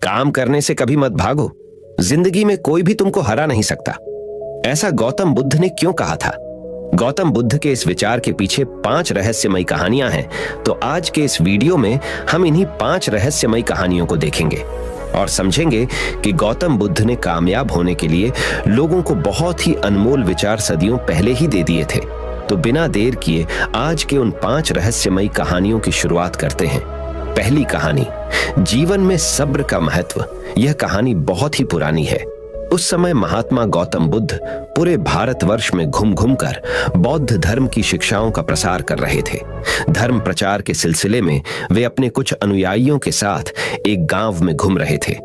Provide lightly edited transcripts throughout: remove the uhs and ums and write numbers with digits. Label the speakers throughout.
Speaker 1: काम करने से कभी मत भागो, जिंदगी में कोई भी तुमको हरा नहीं सकता। ऐसा गौतम बुद्ध ने क्यों कहा था? गौतम बुद्ध के इस विचार के पीछे 5 रहस्यमयी कहानियां हैं। तो आज के इस वीडियो में हम इन्हीं 5 रहस्यमयी कहानियों को देखेंगे और समझेंगे कि गौतम बुद्ध ने कामयाब होने के लिए लोगों को बहुत ही अनमोल विचार सदियों पहले ही दे दिए थे। तो बिना देर किए आज के उन 5 रहस्यमयी कहानियों की शुरुआत करते हैं। पहली कहानी, जीवन में सब्र का महत्व। यह कहानी बहुत ही पुरानी है। उस समय महात्मा गौतम बुद्ध पूरे भारतवर्ष में घूम घूम कर बौद्ध धर्म की शिक्षाओं का प्रसार कर रहे थे। धर्म प्रचार के सिलसिले में वे अपने कुछ अनुयायियों के साथ एक गांव में घूम रहे थे।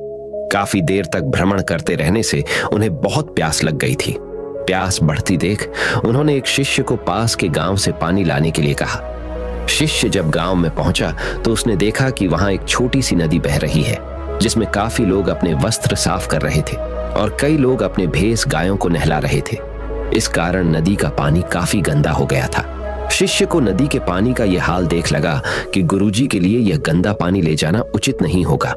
Speaker 1: काफी देर तक भ्रमण करते रहने से उन्हें बहुत प्यास लग गई थी। प्यास बढ़ती देख उन्होंने एक शिष्य को पास के गांव से पानी लाने के लिए कहा। शिष्य जब गांव में पहुंचा तो उसने देखा कि वहां एक छोटी सी नदी बह रही है, जिसमें काफी लोग अपने वस्त्र साफ कर रहे थे और कई लोग अपने भेस गायों को नहला रहे थे। इस कारण नदी का पानी काफी गंदा हो गया था। शिष्य को नदी के पानी का यह हाल देख लगा कि गुरुजी के लिए यह गंदा पानी ले जाना उचित नहीं होगा।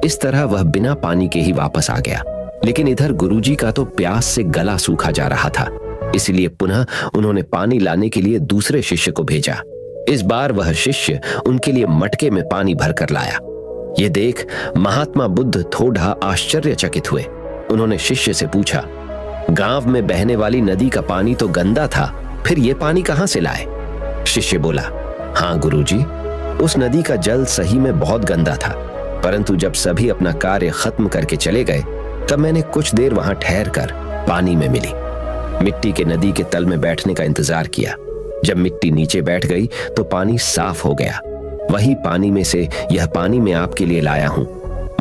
Speaker 1: इस तरह वह बिना पानी के ही वापस आ गया। लेकिन इधर गुरुजी का तो प्यास से गला सूखा जा रहा था, इसलिए पुनः उन्होंने पानी लाने के लिए दूसरे शिष्य को भेजा। इस बार वह शिष्य उनके लिए मटके में पानी भरकर लाया। ये देख महात्मा बुद्ध थोड़ा आश्चर्यचकित हुए। उन्होंने शिष्य से पूछा, गांव में बहने वाली नदी का पानी तो गंदा था, फिर ये पानी कहां से लाए? शिष्य बोला, हाँ गुरुजी, उस नदी का जल सही में बहुत गंदा था, परंतु जब सभी अपना कार्य खत्म करके चले गए तब मैंने कुछ देर वहां ठहर कर पानी में मिली। मिट्टी के नदी के तल में बैठने का इंतजार किया। जब मिट्टी नीचे बैठ गई तो पानी साफ हो गया। वही पानी में से यह पानी मैं आपके लिए लाया हूं।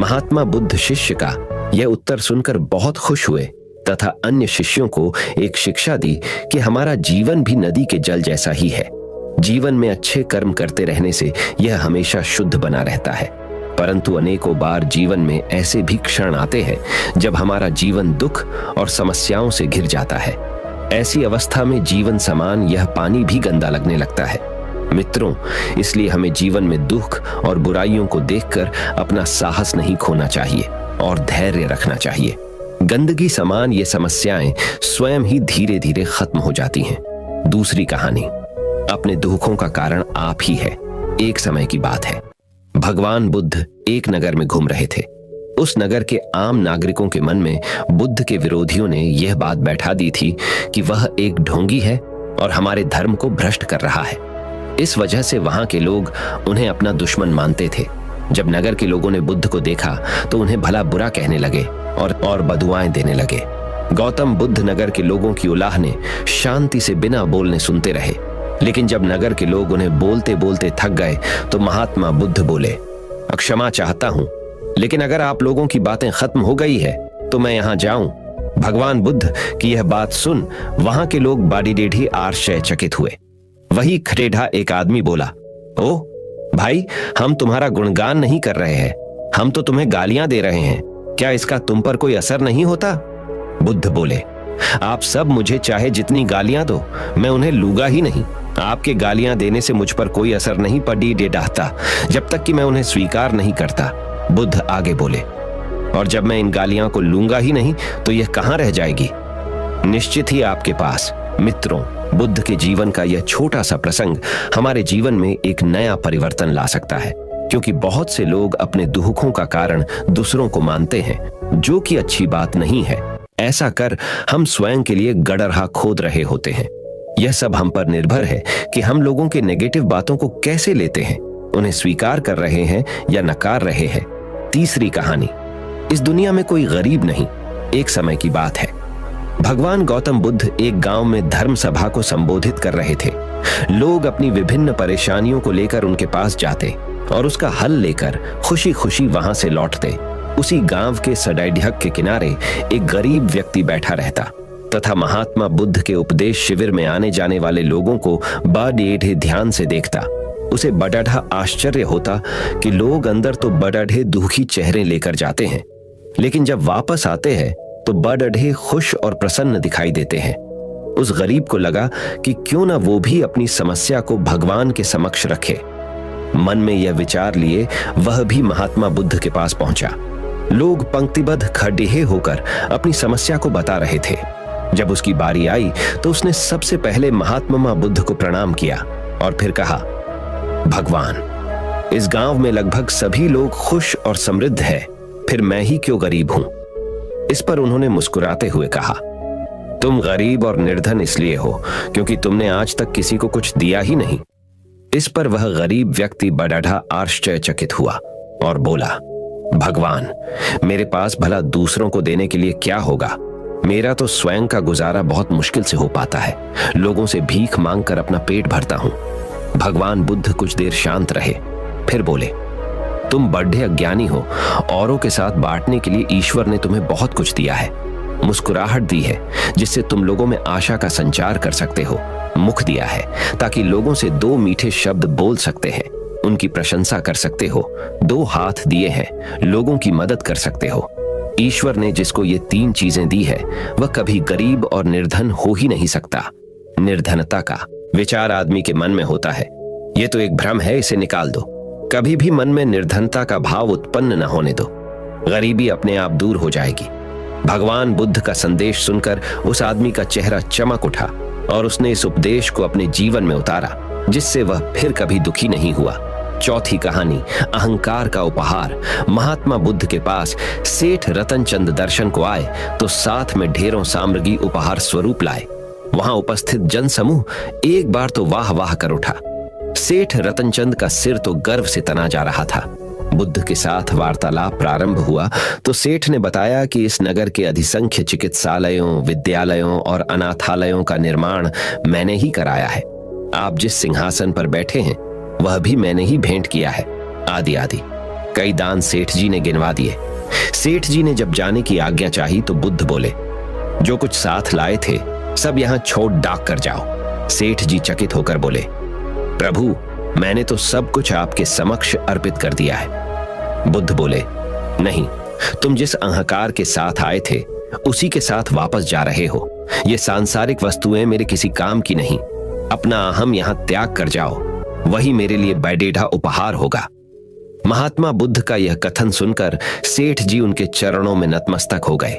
Speaker 1: महात्मा बुद्ध शिष्य का यह उत्तर सुनकर बहुत खुश हुए तथा अन्य शिष्यों को एक शिक्षा दी कि हमारा जीवन भी नदी के जल जैसा ही है। जीवन में अच्छे कर्म करते रहने से यह हमेशा शुद्ध बना रहता है, परंतु अनेकों बार जीवन में ऐसे भी क्षण आते हैं जब हमारा जीवन दुख और समस्याओं से घिर जाता है। ऐसी अवस्था में जीवन समान यह पानी भी गंदा लगने लगता है। मित्रों, इसलिए हमें जीवन में दुख और बुराइयों को देखकर अपना साहस नहीं खोना चाहिए और धैर्य रखना चाहिए। गंदगी समान ये समस्याएं स्वयं ही धीरे धीरे खत्म हो जाती हैं। दूसरी कहानी, अपने दुखों का कारण आप ही है। एक समय की बात है, भगवान बुद्ध एक नगर में घूम रहे थे। उस नगर के आम नागरिकों के मन में बुद्ध के विरोधियों ने यह बात बैठा दी थी कि वह एक ढोंगी है और हमारे धर्म को भ्रष्ट कर रहा है। इस वजह से वहां के लोग उन्हें अपना दुश्मन मानते थे। जब नगर के लोगों ने बुद्ध को देखा तो उन्हें भला बुरा कहने लगे और बदुआएं देने लगे। गौतम बुद्ध नगर के लोगों की उलाहने शांति से बिना बोलने सुनते रहे। लेकिन जब नगर के लोग उन्हें बोलते बोलते थक गए तो महात्मा बुद्ध बोले, क्षमा चाहता हूं, लेकिन अगर आप लोगों की बातें खत्म हो गई है तो मैं यहां जाऊं। भगवान बुद्ध की यह बात सुन वहां के लोग बाडी डेढ़ी आश्चर्यचकित हुए। वही खटेढ़ा एक आदमी बोला, ओ भाई, हम तुम्हारा गुणगान नहीं कर रहे हैं, हम तो तुम्हें गालियां दे रहे हैं। क्या इसका तुम पर कोई असर नहीं होता? बुद्ध बोले, आप सब मुझे चाहे जितनी गालियां दो, मैं उन्हें लूंगा ही नहीं। आपके गालियां देने से मुझ पर कोई असर नहीं पड़ी डेढ़ाता, जब तक कि मैं उन्हें स्वीकार नहीं करता। बुद्ध आगे बोले, और जब मैं इन गालियां को लूंगा ही नहीं तो यह कहां रह जाएगी? निश्चित ही आपके पास। मित्रों, बुद्ध के जीवन का यह छोटा सा प्रसंग हमारे जीवन में एक नया परिवर्तन ला सकता है, क्योंकि बहुत से लोग अपने दुखों का कारण दूसरों को मानते हैं, जो कि अच्छी बात नहीं है। ऐसा कर हम स्वयं के लिए गड़रहा खोद रहे होते हैं। यह सब हम पर निर्भर है कि हम लोगों के नेगेटिव बातों को कैसे लेते हैं, उन्हें स्वीकार कर रहे हैं या नकार रहे हैं। तीसरी कहानी, इस दुनिया में कोई गरीब नहीं। एक समय की बात है, भगवान गौतम बुद्ध एक गांव में धर्म सभा को संबोधित कर रहे थे। लोग अपनी विभिन्न परेशानियों को लेकर उनके पास जाते और उसका हल लेकर खुशी खुशी वहां से लौटते। उसी गांव के सड़ैढक के किनारे एक गरीब व्यक्ति बैठा रहता तथा महात्मा बुद्ध के उपदेश शिविर में आने जाने वाले लोगों को बड़े ध्यान से देखता। उसे बड़ा आश्चर्य होता कि लोग अंदर तो बड़े दुखी चेहरे लेकर जाते हैं, लेकिन जब वापस आते हैं तो बड़े खुश और प्रसन्न दिखाई देते हैं। उस गरीब को लगा कि क्यों ना वो भी अपनी समस्या को भगवान के समक्ष रखे। मन में यह विचार लिए वह भी महात्मा बुद्ध के पास पहुंचा। लोग पंक्तिबद्ध खड़े होकर अपनी समस्या को बता रहे थे। जब उसकी बारी आई तो उसने सबसे पहले महात्मा बुद्ध को प्रणाम किया और फिर कहा, भगवान, इस गांव में लगभग सभी लोग खुश और समृद्ध हैं, फिर मैं ही क्यों गरीब हूं? इस पर उन्होंने मुस्कुराते हुए कहा, तुम गरीब और निर्धन इसलिए हो क्योंकि तुमने आज तक किसी को कुछ दिया ही नहीं। इस पर वह गरीब व्यक्ति बड़ा आश्चर्यचकित हुआ और बोला, भगवान, मेरे पास भला दूसरों को देने के लिए क्या होगा? मेरा तो स्वयं का गुजारा बहुत मुश्किल से हो पाता है। लोगों से भीख मांगकर अपना पेट भरता हूं। भगवान बुद्ध कुछ देर शांत रहे, फिर बोले, तुम बड़े अज्ञानी हो। औरों के साथ बांटने के लिए ईश्वर ने तुम्हें बहुत कुछ दिया है। मुस्कुराहट दी है जिससे तुम लोगों में आशा का संचार कर सकते हो। मुख दिया है ताकि लोगों से दो मीठे शब्द बोल सकते हैं, उनकी प्रशंसा कर सकते हो। दो हाथ दिए हैं, लोगों की मदद कर सकते हो। ईश्वर ने जिसको ये तीन चीजें दी है वह कभी गरीब और निर्धन हो ही नहीं सकता। निर्धनता का विचार आदमी के मन में होता है, ये तो एक भ्रम है, इसे निकाल दो। कभी भी मन में निर्धनता का भाव उत्पन्न न होने दो, गरीबी अपने आप दूर हो जाएगी। भगवान बुद्ध का संदेश सुनकर उस आदमी का चेहरा चमक उठा और उसने इस उपदेश को अपने जीवन में उतारा, जिससे वह फिर कभी दुखी नहीं हुआ। चौथी कहानी, अहंकार का उपहार। महात्मा बुद्ध के पास सेठ रतनचंद दर्शन को आए तो साथ में ढेरों सामग्री उपहार स्वरूप लाए। वहां उपस्थित जनसमूह एक बार तो वाह वाह कर उठा। सेठ रतनचंद का सिर तो गर्व से तना जा रहा था। बुद्ध के साथ वार्तालाप प्रारंभ हुआ तो सेठ ने बताया कि इस नगर के अधिसंख्य चिकित्सालयों, विद्यालयों और अनाथालयों का निर्माण मैंने ही कराया है। आप जिस सिंहासन पर बैठे हैं वह भी मैंने ही भेंट किया है, आदि आदि। कई दान सेठ जी ने गिनवा दिए। सेठ जी ने जब जाने की आज्ञा चाही तो बुद्ध बोले, जो कुछ साथ लाए थे सब यहां छोड़ डाक कर जाओ। सेठ जी चकित होकर बोले, प्रभु, मैंने तो सब कुछ आपके समक्ष अर्पित कर दिया है। बुद्ध बोले, नहीं, तुम जिस अहंकार के साथ आए थे उसी के साथ वापस जा रहे हो। ये सांसारिक वस्तुएं मेरे किसी काम की नहीं। अपना अहम यहां त्याग कर जाओ, वही मेरे लिए बैडेढ़ा उपहार होगा। महात्मा बुद्ध का यह कथन सुनकर सेठ जी उनके चरणों में नतमस्तक हो गए।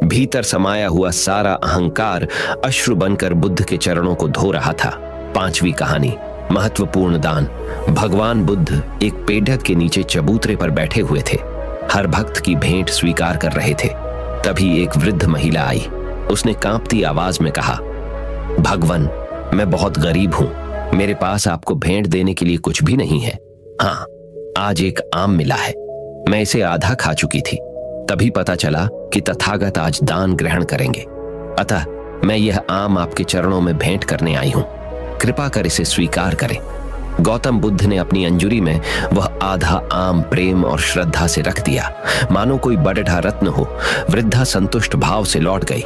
Speaker 1: भीतर समाया हुआ सारा अहंकार अश्रु बनकर बुद्ध के चरणों को धो रहा था। पांचवी कहानी, महत्वपूर्ण दान। भगवान बुद्ध एक पेड़ के नीचे चबूतरे पर बैठे हुए थे, हर भक्त की भेंट स्वीकार कर रहे थे। तभी एक वृद्ध महिला आई। उसने कांपती आवाज में कहा, भगवान, मैं बहुत गरीब हूं, मेरे पास आपको भेंट देने के लिए कुछ भी नहीं है। हाँ, आज एक आम मिला है, मैं इसे आधा खा चुकी थी। तभी पता चला कि तथागत आज दान ग्रहण करेंगे, अतः मैं यह आम आपके चरणों में भेंट करने आई हूं। कृपा कर इसे स्वीकार करें। गौतम बुद्ध ने अपनी अंजुरी में वह आधा आम प्रेम और श्रद्धा से रख दिया, मानो कोई बड़ढ़ा रत्न हो। वृद्धा संतुष्ट भाव से लौट गई।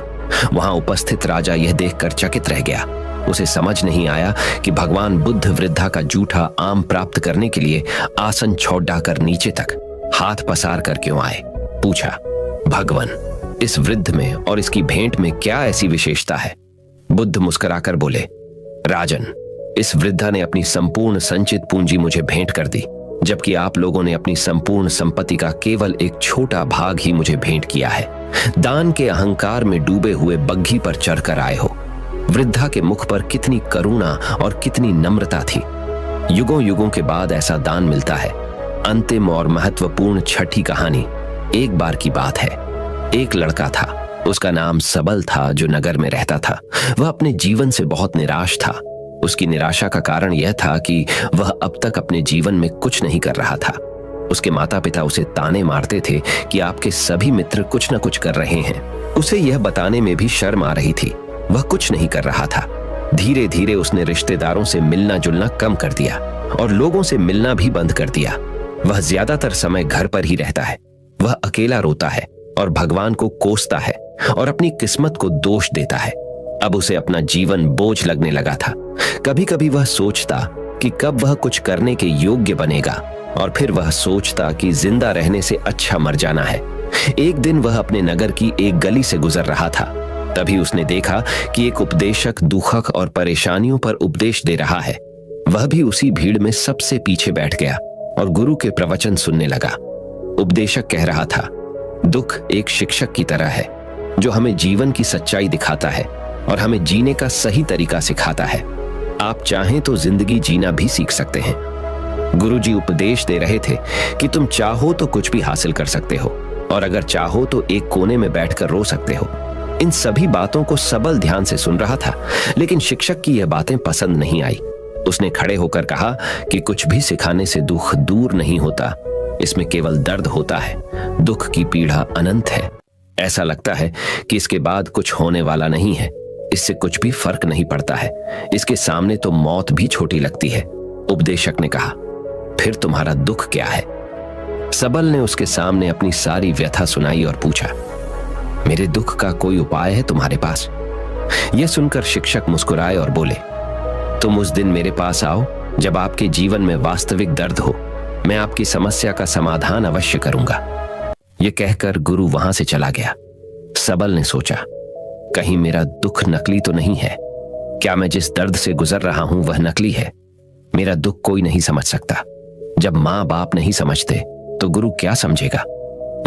Speaker 1: वहां उपस्थित राजा यह देखकर चकित रह गया। उसे समझ नहीं आया कि भगवान बुद्ध वृद्धा का जूठा आम प्राप्त करने के लिए आसन छोड़कर नीचे तक हाथ पसार कर क्यों आए। पूछा, भगवान, इस वृद्ध में और इसकी भेंट में क्या ऐसी विशेषता है? बुद्ध मुस्कुराकर बोले, राजन, इस वृद्धा ने अपनी संपूर्ण संचित पूंजी मुझे भेंट कर दी, जबकि आप लोगों ने अपनी संपूर्ण संपत्ति का केवल एक छोटा भाग ही मुझे भेंट किया है। दान के अहंकार में डूबे हुए बग्घी पर चढ़कर आए हो। वृद्धा के मुख पर कितनी करुणा और कितनी नम्रता थी। युगों युगों के बाद ऐसा दान मिलता है। अंतिम और महत्वपूर्ण छठी कहानी। एक बार की बात है, एक लड़का था, उसका नाम सबल था, जो नगर में रहता था। वह अपने जीवन से बहुत निराश था। उसकी निराशा का कारण यह था कि वह अब तक अपने जीवन में कुछ नहीं कर रहा था। उसके माता पिता उसे ताने मारते थे कि आपके सभी मित्र कुछ न कुछ कर रहे हैं। उसे यह बताने में भी शर्म आ रही थी, वह कुछ नहीं कर रहा था। धीरे धीरे उसने रिश्तेदारों से मिलना जुलना कम कर दिया और लोगों से मिलना भी बंद कर दिया। वह ज्यादातर समय घर पर ही रहता है। वह अकेला रोता है और भगवान को कोसता है और अपनी किस्मत को दोष देता है। अब उसे अपना जीवन बोझ लगने लगा था। कभी कभी वह सोचता कि कब वह कुछ करने के योग्य बनेगा, और फिर वह सोचता कि जिंदा रहने से अच्छा मर जाना है। एक दिन वह अपने नगर की एक गली से गुजर रहा था। तभी उसने देखा कि एक उपदेशक दुखक और परेशानियों पर उपदेश दे रहा है। वह भी उसी भीड़ में सबसे पीछे बैठ गया और गुरु के प्रवचन सुनने लगा। उपदेशक कह रहा था, दुख एक शिक्षक की तरह है जो हमें जीवन की सच्चाई दिखाता है और हमें जीने का सही तरीका सिखाता है। आप चाहें तो जिंदगी जीना भी सीख सकते हैं। गुरुजी उपदेश दे रहे थे कि तुम चाहो तो कुछ भी हासिल कर सकते हो और अगर चाहो तो एक कोने में बैठकर रो सकते हो। इन सभी बातों को सबल ध्यान से सुन रहा था, लेकिन शिक्षक की यह बातें पसंद नहीं आई। उसने खड़े होकर कहा कि कुछ भी सिखाने से दुख दूर नहीं होता, इसमें केवल दर्द होता है। दुख की पीड़ा अनंत है। ऐसा लगता है कि इसके बाद कुछ होने वाला नहीं है, इससे कुछ भी फर्क नहीं पड़ता है, इसके सामने तो मौत भी छोटी लगती है। उपदेशक ने कहा, फिर तुम्हारा दुख क्या है? सबल ने उसके सामने अपनी सारी व्यथा सुनाई और पूछा, मेरे दुख का कोई उपाय है तुम्हारे पास? यह सुनकर शिक्षक मुस्कुराए और बोले, तुम उस दिन मेरे पास आओ जब आपके जीवन में वास्तविक दर्द हो। मैं आपकी समस्या का समाधान अवश्य करूंगा। यह कहकर गुरु वहां से चला गया। सबल ने सोचा, कहीं मेरा दुख नकली तो नहीं है? क्या मैं जिस दर्द से गुजर रहा हूं वह नकली है? मेरा दुख कोई नहीं समझ सकता। जब माँ बाप नहीं समझते तो गुरु क्या समझेगा?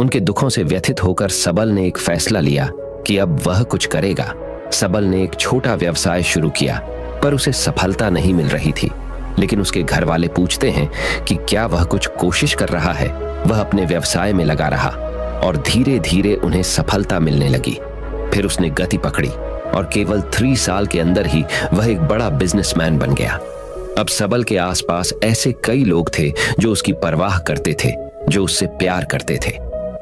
Speaker 1: उनके दुखों से व्यथित होकर सबल ने एक फैसला लिया कि अब वह कुछ करेगा। सबल ने एक छोटा व्यवसाय शुरू किया, पर उसे सफलता नहीं मिल रही थी। लेकिन उसके घर वाले पूछते हैं कि क्या वह कुछ कोशिश कर रहा है। वह अपने व्यवसाय में लगा रहा और धीरे धीरे उन्हें सफलता मिलने लगी। फिर उसने गति पकड़ी और केवल 3 साल के अंदर ही वह एक बड़ा बिजनेसमैन बन गया। अब सबल के आसपास ऐसे कई लोग थे जो उसकी परवाह करते थे, जो उससे प्यार करते थे।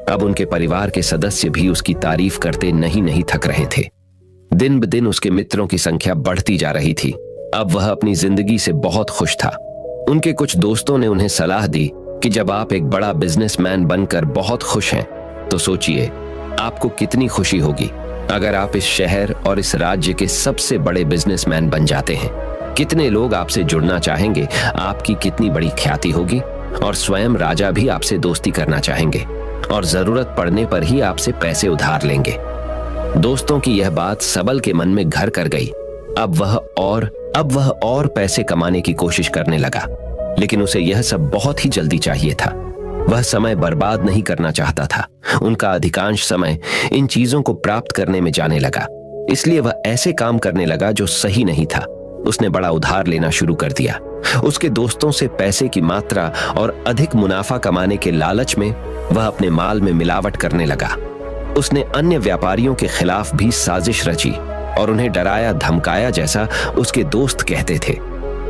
Speaker 1: अब उनके परिवार के सदस्य भी उसकी तारीफ करते नहीं थक रहे थे। दिन ब दिन उसके मित्रों की संख्या बढ़ती जा रही थी। अब वह अपनी जिंदगी से बहुत खुश था। उनके कुछ दोस्तों ने उन्हें सलाह दी कि जब आप एक बड़ा बिजनेसमैन बनकर बहुत खुश हैं, तो सोचिए आपको कितनी खुशी होगी अगर आप इस शहर और इस राज्य के सबसे बड़े बिजनेसमैन बन जाते हैं। कितने लोग आपसे जुड़ना चाहेंगे, आपकी कितनी बड़ी ख्याति होगी और स्वयं राजा भी आपसे दोस्ती करना चाहेंगे और जरूरत पड़ने पर ही आपसे पैसे उधार लेंगे। दोस्तों की यह बात सबल के मन में घर कर गई। अब वह और पैसे कमाने की कोशिश करने लगा, लेकिन उसे यह सब बहुत ही जल्दी चाहिए था। वह समय बर्बाद नहीं करना चाहता था। उनका अधिकांश समय इन चीजों को प्राप्त करने में जाने लगा। इसलिए वह ऐसे काम करने लगा जो सही नहीं था। उसने बड़ा उधार लेना शुरू कर दिया। उसके दोस्तों से पैसे की मात्रा और अधिक मुनाफा कमाने के लालच में वह अपने माल में मिलावट करने लगा। उसने अन्य व्यापारियों के खिलाफ भी साजिश रची और उन्हें डराया धमकाया, जैसा उसके दोस्त कहते थे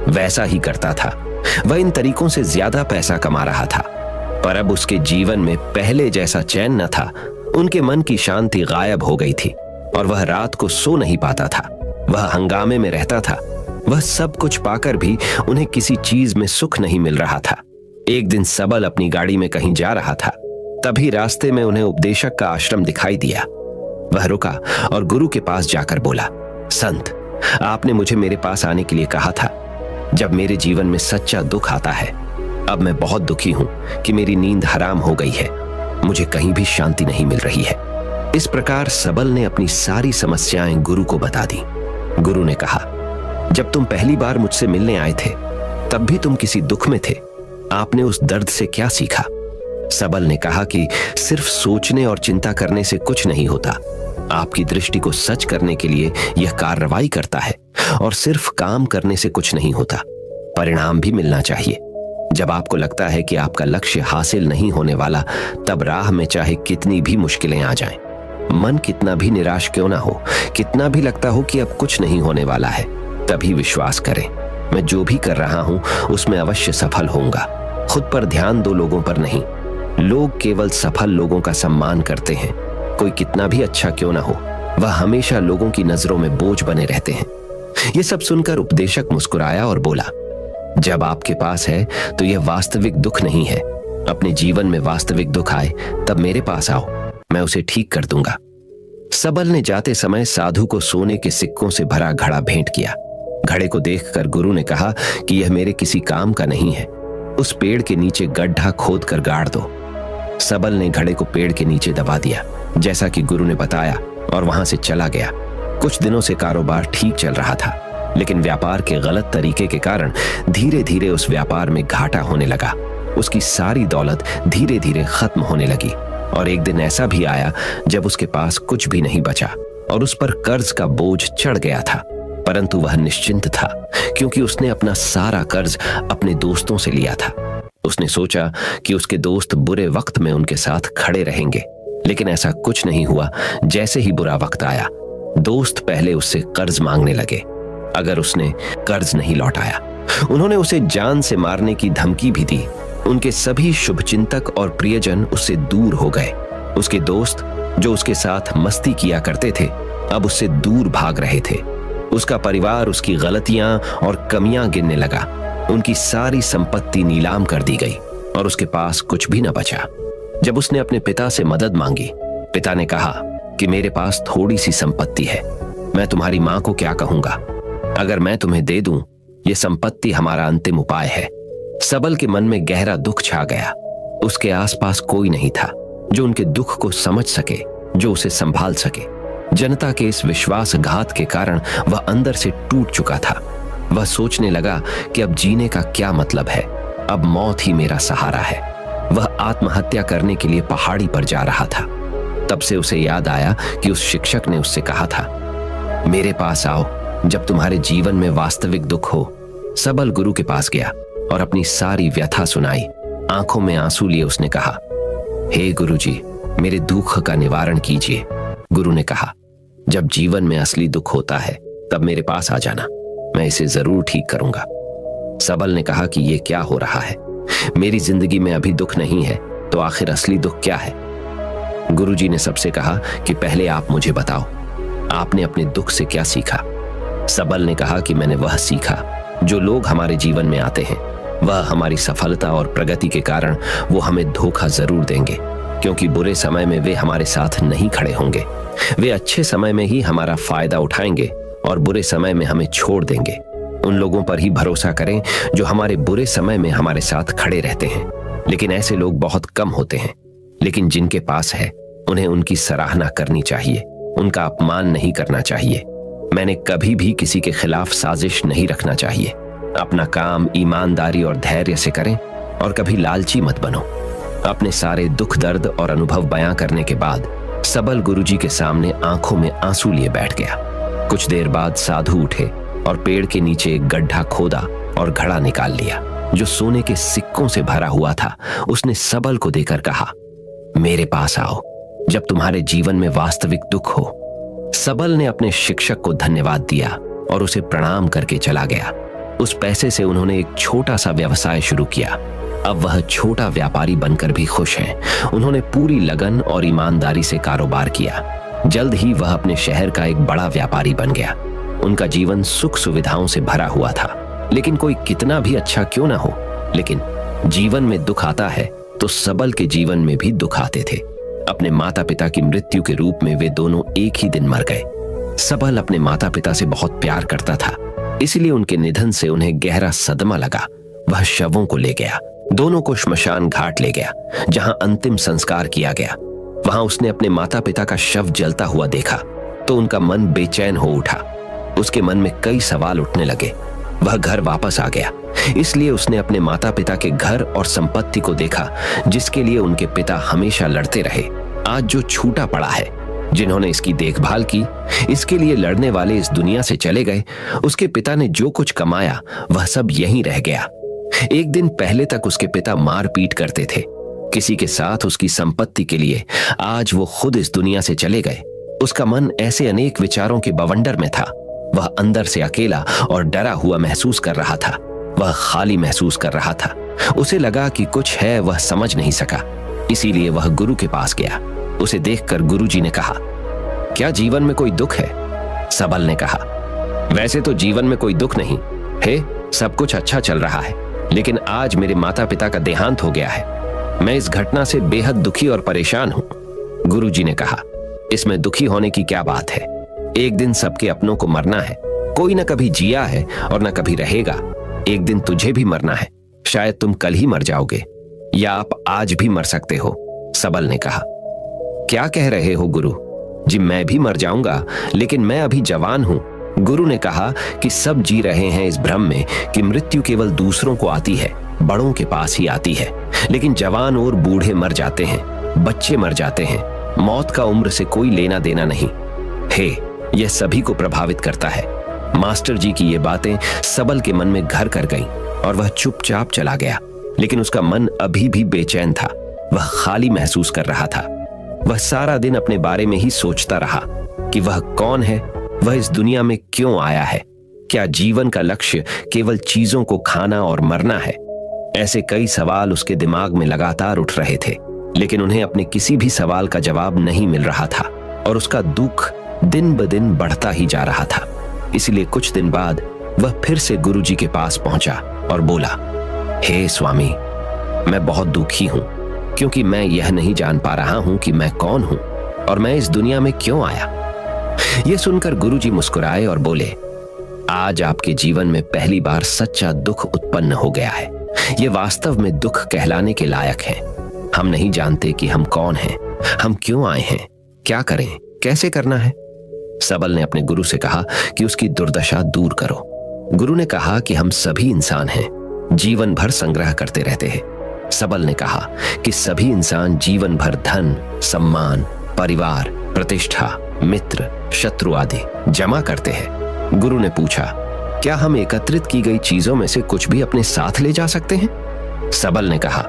Speaker 1: वैसा ही करता था। वह इन तरीकों से ज्यादा पैसा कमा रहा था, पर अब उसके जीवन में पहले जैसा चैन न था। उनके मन की शांति गायब हो गई थी और वह रात को सो नहीं पाता था। वह हंगामे में रहता था। वह सब कुछ पाकर भी उन्हें किसी चीज में सुख नहीं मिल रहा था। एक दिन सबल अपनी गाड़ी में कहीं जा रहा था, तभी रास्ते में उन्हें उपदेशक का आश्रम दिखाई दिया। वह रुका और गुरु के पास जाकर बोला, संत, आपने मुझे मेरे पास आने के लिए कहा था जब मेरे जीवन में सच्चा दुख आता है। अब मैं बहुत दुखी हूं कि मेरी नींद हराम हो गई है। मुझे कहीं भी शांति नहीं मिल रही है। इस प्रकार सबल ने अपनी सारी समस्याएं गुरु को बता दी। गुरु ने कहा, जब तुम पहली बार मुझसे मिलने आए थे तब भी तुम किसी दुख में थे। आपने उस दर्द से क्या सीखा? सबल ने कहा कि सिर्फ सोचने और चिंता करने से कुछ नहीं होता। आपकी दृष्टि को सच करने के लिए यह कार्रवाई करता है और सिर्फ काम करने से कुछ नहीं होता, परिणाम भी मिलना चाहिए। जब आपको लगता है कि आपका लक्ष्य हासिल नहीं होने वाला, तब राह में चाहे कितनी भी मुश्किलें आ जाएं, मन कितना भी निराश क्यों ना हो, कितना भी लगता हो कि अब कुछ नहीं होने वाला है, तभी विश्वास करें, मैं जो भी कर रहा हूं उसमें अवश्य सफल होऊंगा। खुद पर ध्यान दो, लोगों पर नहीं। लोग केवल सफल लोगों का सम्मान करते हैं। कोई कितना भी अच्छा क्यों ना हो, वह हमेशा लोगों की नजरों में बोझ बने रहते हैं। यह सब सुनकर उपदेशक मुस्कुराया और बोला, जब आपके पास है तो यह वास्तविक दुख नहीं है। अपने जीवन में वास्तविक दुख आए तब मेरे पास आओ, मैं उसे ठीक कर दूंगा। सबल ने जाते समय साधु को सोने के सिक्कों से भरा घड़ा भेंट किया। घड़े को देखकर गुरु ने कहा कि यह मेरे किसी काम का नहीं है। उस पेड़ के नीचे गड्ढा खोद कर गाड़ दो। सबल ने घड़े को पेड़ के नीचे दबा दिया, जैसा कि गुरु ने बताया, और वहां से चला गया। कुछ दिनों से कारोबार ठीक चल रहा था, लेकिन व्यापार के गलत तरीके के कारण धीरे धीरे उस व्यापार में घाटा होने लगा। उसकी सारी दौलत धीरे धीरे खत्म होने लगी। और एक दिन ऐसा भी आया जब उसके पास कुछ भी नहीं बचा और उस पर कर्ज का बोझ चढ़ गया था। परंतु वह निश्चिंत था क्योंकि उसने अपना सारा कर्ज अपने दोस्तों से लिया था। उसने सोचा कि उसके दोस्त बुरे वक्त में उनके साथ खड़े रहेंगे, लेकिन ऐसा कुछ नहीं हुआ। जैसे ही बुरा वक्त आया, दोस्त पहले उससे कर्ज मांगने लगे। अगर उसने कर्ज नहीं लौटाया, उन्होंने उसे जान से मारने की धमकी भी दी। उनके सभी शुभचिंतक और प्रियजन उससे दूर हो गए। उसके दोस्त जो उसके साथ मस्ती किया करते थे, अब उससे दूर भाग रहे थे। उसका परिवार उसकी गलतियां और कमियां गिनने लगा। उनकी सारी संपत्ति नीलाम कर दी गई और उसके पास कुछ भी न बचा। जब उसने अपने पिता से मदद मांगी, पिता ने कहा कि मेरे पास थोड़ी सी संपत्ति है, मैं तुम्हारी मां को क्या कहूंगा? अगर मैं तुम्हें दे दूं, ये संपत्ति हमारा अंतिम उपाय है। सबल के मन में गहरा दुख छा गया। उसके आसपास कोई नहीं था जो उनके दुख को समझ सके, जो उसे संभाल सके। जनता के इस विश्वासघात के कारण वह अंदर से टूट चुका था। वह सोचने लगा कि अब जीने का क्या मतलब है, अब मौत ही मेरा सहारा है। वह आत्महत्या करने के लिए पहाड़ी पर जा रहा था। तब से उसे याद आया कि उस शिक्षक ने उससे कहा था, मेरे पास आओ जब तुम्हारे जीवन में वास्तविक दुख हो। सबल गुरु के पास गया और अपनी सारी व्यथा सुनाई। आंखों में आंसू लिए उसने कहा, हे गुरुजी, मेरे दुख का निवारण कीजिए। गुरु ने कहा, जब जीवन में असली दुख होता है तब मेरे पास आ जाना, मैं इसे जरूर ठीक करूंगा। सबल ने कहा कि यह क्या हो रहा है? मेरी जिंदगी में अभी दुख नहीं है, तो आखिर असली दुख क्या है? गुरुजी ने सबसे कहा कि पहले आप मुझे बताओ, आपने अपने दुख से क्या सीखा? सबल ने कहा कि मैंने वह सीखा जो लोग हमारे जीवन में आते हैं, वह हमारी सफलता और प्रगति के कारण वो हमें धोखा जरूर देंगे, क्योंकि बुरे समय में वे हमारे साथ नहीं खड़े होंगे। वे अच्छे समय में ही हमारा फायदा उठाएंगे और बुरे समय में हमें छोड़ देंगे। उन लोगों पर ही भरोसा करें जो हमारे बुरे समय में हमारे साथ खड़े रहते हैं। लेकिन ऐसे लोग बहुत कम होते हैं, लेकिन जिनके पास है उन्हें उनकी सराहना करनी चाहिए, उनका अपमान नहीं करना चाहिए। मैंने कभी भी किसी के खिलाफ साजिश नहीं रखना चाहिए। अपना काम ईमानदारी और धैर्य से करें और कभी लालची मत बनो। अपने सारे दुख दर्द और अनुभव बयां करने के बाद सबल गुरुजी के सामने आंखों में आंसू लिए बैठ गया। कुछ देर बाद साधु उठे और पेड़ के नीचे एक गड्ढा खोदा और घड़ा निकाल लिया जो सोने के सिक्कों से भरा हुआ था। उसने सबल को देकर कहा, मेरे पास आओ जब तुम्हारे जीवन में वास्तविक दुख हो। सबल ने अपने शिक्षक को धन्यवाद दिया और उसे प्रणाम करके चला गया। उस पैसे से उन्होंने एक छोटा सा व्यवसाय शुरू किया। अब वह छोटा व्यापारी बनकर भी खुश हैं। उन्होंने पूरी लगन और ईमानदारी से कारोबार किया। जल्द ही वह अपने शहर का एक बड़ा व्यापारी बन गया। उनका जीवन सुख सुविधाओं से भरा हुआ था। लेकिन कोई कितना भी अच्छा क्यों ना हो, लेकिन जीवन में दुख आता है तो सबल के जीवन में भी दुख आते थे। अपने माता पिता की मृत्यु के रूप में वे दोनों एक ही दिन मर गए। सबल अपने माता पिता से बहुत प्यार करता था, इसलिए उनके निधन से उन्हें गहरा सदमा लगा। वह शवों को ले गया, दोनों को श्मशान घाट ले गया जहां अंतिम संस्कार किया गया। वहां उसने अपने माता पिता का शव जलता हुआ देखा तो उनका मन बेचैन हो उठा। उसके मन में कई सवाल उठने लगे। वह घर वापस आ गया, इसलिए उसने अपने माता पिता के घर और संपत्ति को देखा जिसके लिए उनके पिता हमेशा लड़ते रहे। आज जो छूटा पड़ा है, जिन्होंने इसकी देखभाल की, इसके लिए लड़ने वाले इस दुनिया से चले गए। उसके पिता ने जो कुछ कमाया वह सब यहीं रह गया। एक दिन पहले तक उसके पिता मारपीट करते थे किसी के साथ उसकी संपत्ति के लिए। आज वो खुद इस दुनिया से चले गए। उसका मन ऐसे अनेक विचारों के बवंडर में था। वह अंदर से अकेला और डरा हुआ महसूस कर रहा था। वह खाली महसूस कर रहा था। उसे लगा कि कुछ है, वह समझ नहीं सका। इसीलिए वह गुरु के पास गया। उसे देखकर गुरुजी ने कहा, क्या जीवन में कोई दुख है? सबल ने कहा, वैसे तो जीवन में कोई दुख नहीं है, सब कुछ अच्छा चल रहा है, लेकिन आज मेरे माता पिता का देहांत हो गया है। मैं इस घटना से बेहद दुखी और परेशान हूं। गुरुजी ने कहा, इसमें दुखी होने की क्या बात है? एक दिन सबके अपनों को मरना है। कोई न कभी जिया है और न कभी रहेगा। एक दिन तुझे भी मरना है। शायद तुम कल ही मर जाओगे या आप आज भी मर सकते हो। सबल ने कहा, क्या कह रहे हो गुरु जी? मैं भी मर जाऊंगा, लेकिन मैं अभी जवान हूं। गुरु ने कहा कि सब जी रहे हैं इस भ्रम में कि मृत्यु केवल दूसरों को आती है, बड़ों के पास ही आती है, लेकिन जवान और बूढ़े मर जाते हैं। बच्चे मर जाते हैं, मौत का उम्र से कोई लेना देना नहीं। हे, यह सभी को प्रभावित करता है। मास्टर जी की ये बातें सबल के मन में घर कर गईं और वह चुपचाप चला गया। लेकिन उसका मन अभी भी बेचैन था। वह खाली महसूस कर रहा था। वह सारा दिन अपने बारे में ही सोचता रहा कि वह कौन है, वह इस दुनिया में क्यों आया है, क्या जीवन का लक्ष्य केवल चीजों को खाना और मरना है। ऐसे कई सवाल उसके दिमाग में लगातार उठ रहे थे, लेकिन उन्हें अपने किसी भी सवाल का जवाब नहीं मिल रहा था और उसका दुख दिन ब दिन बढ़ता ही जा रहा था। इसलिए कुछ दिन बाद वह फिर से गुरुजी के पास पहुंचा और बोला, हे स्वामी, मैं बहुत दुखी हूं क्योंकि मैं यह नहीं जान पा रहा हूं कि मैं कौन हूं और मैं इस दुनिया में क्यों आया। यह सुनकर गुरुजी मुस्कुराए और बोले, आज आपके जीवन में पहली बार सच्चा दुख उत्पन्न हो गया है। यह वास्तव में दुख कहलाने के लायक है। हम नहीं जानते कि हम कौन हैं, हम क्यों आए हैं, क्या करें, कैसे करना है। सबल ने अपने गुरु से कहा कि उसकी दुर्दशा दूर करो। गुरु ने कहा कि हम सभी इंसान हैं, जीवन भर संग्रह करते रहते हैं। सबल ने कहा कि सभी इंसान जीवन भर धन, सम्मान, परिवार, प्रतिष्ठा, मित्र, शत्रु आदि जमा करते हैं। गुरु ने पूछा, क्या हम एकत्रित की गई चीजों में से कुछ भी अपने साथ ले जा सकते हैं? सबल ने कहा,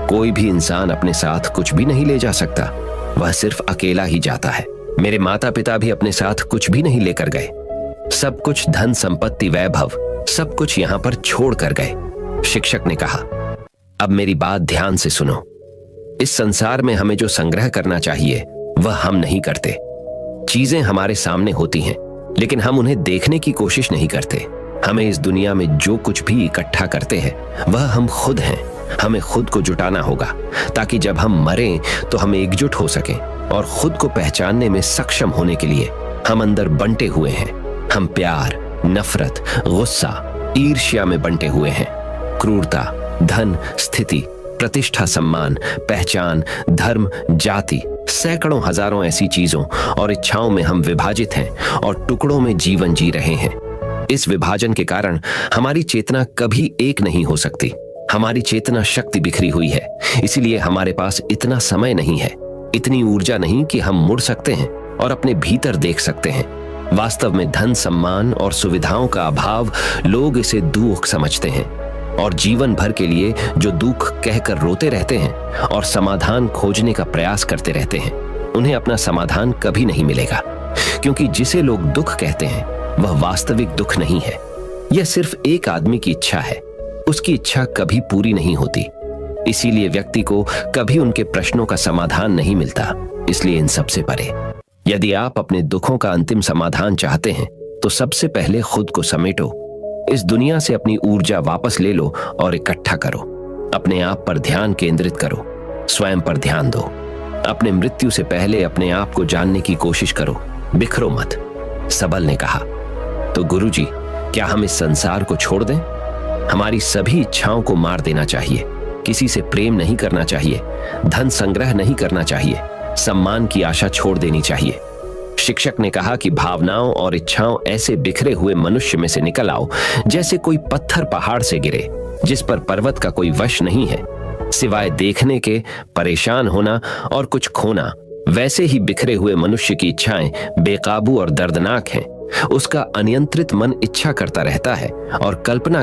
Speaker 1: कोई भी इंसान अपने साथ कुछ भी नहीं ले जा सकता, वह सिर्फ अकेला ही जाता है। मेरे माता पिता भी अपने साथ कुछ भी नहीं लेकर गए। सब कुछ धन संपत्ति वैभव सब कुछ यहां पर छोड़ कर गए। शिक्षक ने कहा, अब मेरी बात ध्यान से सुनो। इस संसार में हमें जो संग्रह करना चाहिए वह हम नहीं करते। चीजें हमारे सामने होती हैं, लेकिन हम उन्हें देखने की कोशिश नहीं करते। हमें इस दुनिया में जो कुछ भी इकट्ठा करते हैं वह हम खुद हैं। हमें खुद को जुटाना होगा ताकि जब हम मरें तो हम एकजुट हो सकें और खुद को पहचानने में सक्षम होने के लिए हम अंदर बंटे हुए हैं। हम प्यार, नफरत, गुस्सा, ईर्ष्या में बंटे हुए हैं। क्रूरता, धन, स्थिति, प्रतिष्ठा, सम्मान, पहचान, धर्म, जाति, सैकड़ों हजारों ऐसी चीजों और इच्छाओं में हम विभाजित हैं और टुकड़ों में जीवन जी रहे हैं। इस विभाजन के कारण हमारी चेतना कभी एक नहीं हो सकती। हमारी चेतना शक्ति बिखरी हुई है, इसीलिए हमारे पास इतना समय नहीं है, इतनी ऊर्जा नहीं कि हम मुड़ सकते हैं और अपने भीतर देख सकते हैं। वास्तव में धन, सम्मान और सुविधाओं का अभाव लोग इसे दुख समझते हैं और जीवन भर के लिए जो दुख कहकर रोते रहते हैं और समाधान खोजने का प्रयास करते रहते हैं, उन्हें अपना समाधान कभी नहीं मिलेगा, क्योंकि जिसे लोग दुख कहते हैं वह वास्तविक दुख नहीं है। यह सिर्फ एक आदमी की इच्छा है। उसकी इच्छा कभी पूरी नहीं होती, इसीलिए व्यक्ति को कभी उनके प्रश्नों का समाधान नहीं मिलता। इसलिए इन सबसे परे, यदि आप अपने दुखों का अंतिम समाधान चाहते हैं तो सबसे पहले खुद को समेटो। इस दुनिया से अपनी ऊर्जा वापस ले लो और इकट्ठा करो। अपने आप पर ध्यान केंद्रित करो, स्वयं पर ध्यान दो। अपने मृत्यु से पहले अपने आप को जानने की कोशिश करो, बिखरो मत। सबल ने कहा, तो गुरुजी, क्या हम इस संसार को छोड़ दें? हमारी सभी इच्छाओं को मार देना चाहिए। किसी से प्रेम नहीं करना चाहिए, धन संग्रह नहीं करना चाहिए, सम्मान की आशा छोड़ देनी चाहिए। शिक्षक ने कहा कि भावनाओं और इच्छाओं ऐसे बिखरे हुए मनुष्य में से निकल आओ जैसे कोई पत्थर पहाड़ से गिरे, जिस पर पर्वत का कोई वश नहीं है सिवाय देखने के, परेशान होना और कुछ खोना। वैसे ही बिखरे हुए मनुष्य की इच्छाएं बेकाबू और दर्दनाक हैं। उसका अनियंत्रित मन इच्छा करता रहता है और कल्पना